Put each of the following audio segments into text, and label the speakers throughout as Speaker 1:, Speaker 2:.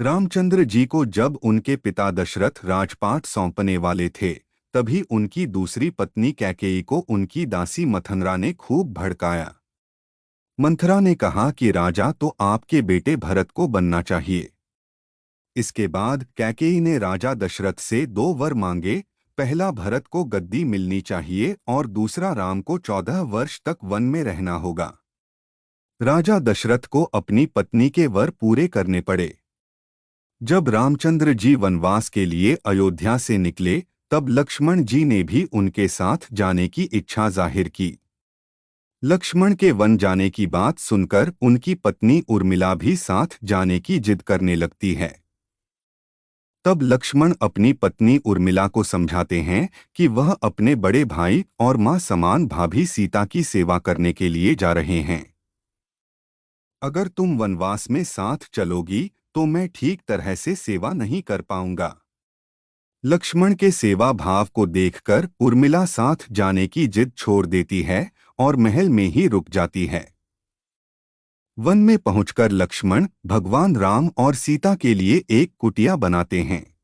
Speaker 1: रामचंद्र जी को जब उनके पिता दशरथ राजपाट सौंपने वाले थे, तभी उनकी दूसरी पत्नी कैकेयी को उनकी दासी मंथरा ने खूब भड़काया। मंथरा ने कहा कि राजा तो आपके बेटे भरत को बनना चाहिए। इसके बाद कैकेयी ने राजा दशरथ से दो वर मांगे। पहला, भरत को गद्दी मिलनी चाहिए और दूसरा, राम को 14 वर्ष तक वन में रहना होगा। राजा दशरथ को अपनी पत्नी के वर पूरे करने पड़े। जब रामचंद्र जी वनवास के लिए अयोध्या से निकले, तब लक्ष्मण जी ने भी उनके साथ जाने की इच्छा जाहिर की। लक्ष्मण के वन जाने की बात सुनकर उनकी पत्नी उर्मिला भी साथ जाने की जिद करने लगती है। तब लक्ष्मण अपनी पत्नी उर्मिला को समझाते हैं कि वह अपने बड़े भाई और मां समान भाभी सीता की सेवा करने के लिए जा रहे हैं। अगर तुम वनवास में साथ चलोगी तो मैं ठीक तरह से सेवा नहीं कर पाऊंगा। लक्ष्मण के सेवा भाव को देखकर उर्मिला साथ जाने की जिद छोड़ देती है और महल में ही रुक जाती है। वन में पहुंचकर लक्ष्मण भगवान राम और सीता के लिए एक कुटिया बनाते हैं।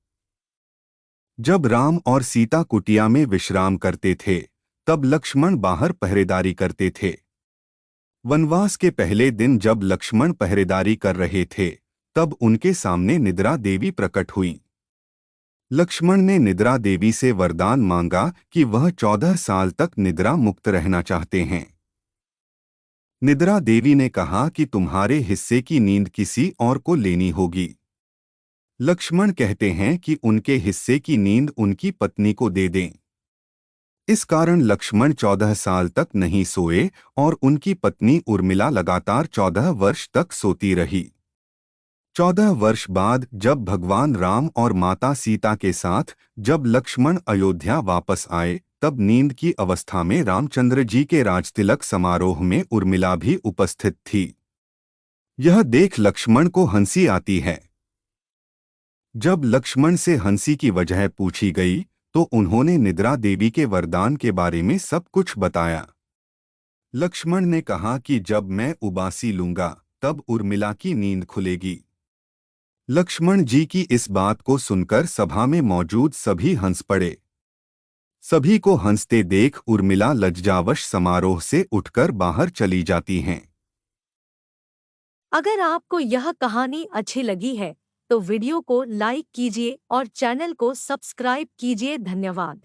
Speaker 1: जब राम और सीता कुटिया में विश्राम करते थे, तब लक्ष्मण बाहर पहरेदारी करते थे। वनवास के पहले दिन जब लक्ष्मण पहरेदारी कर रहे थे, तब उनके सामने निद्रा देवी प्रकट हुई। लक्ष्मण ने निद्रा देवी से वरदान मांगा कि वह 14 साल तक निद्रा मुक्त रहना चाहते हैं। निद्रा देवी ने कहा कि तुम्हारे हिस्से की नींद किसी और को लेनी होगी। लक्ष्मण कहते हैं कि उनके हिस्से की नींद उनकी पत्नी को दे दें। इस कारण लक्ष्मण 14 साल तक नहीं सोए और उनकी पत्नी उर्मिला लगातार 14 वर्ष तक सोती रही। 14 वर्ष बाद जब भगवान राम और माता सीता के साथ जब लक्ष्मण अयोध्या वापस आए, तब नींद की अवस्था में रामचंद्र जी के राजतिलक समारोह में उर्मिला भी उपस्थित थी। यह देख लक्ष्मण को हंसी आती है। जब लक्ष्मण से हंसी की वजह पूछी गई, तो उन्होंने निद्रा देवी के वरदान के बारे में सब कुछ बताया। लक्ष्मण ने कहा कि जब मैं उबासी लूंगा, तब उर्मिला की नींद खुलेगी। लक्ष्मण जी की इस बात को सुनकर सभा में मौजूद सभी हंस पड़े। सभी को हंसते देख उर्मिला लज्जावश समारोह से उठकर बाहर चली जाती हैं।
Speaker 2: अगर आपको यह कहानी अच्छी लगी है तो वीडियो को लाइक कीजिए और चैनल को सब्सक्राइब कीजिए। धन्यवाद।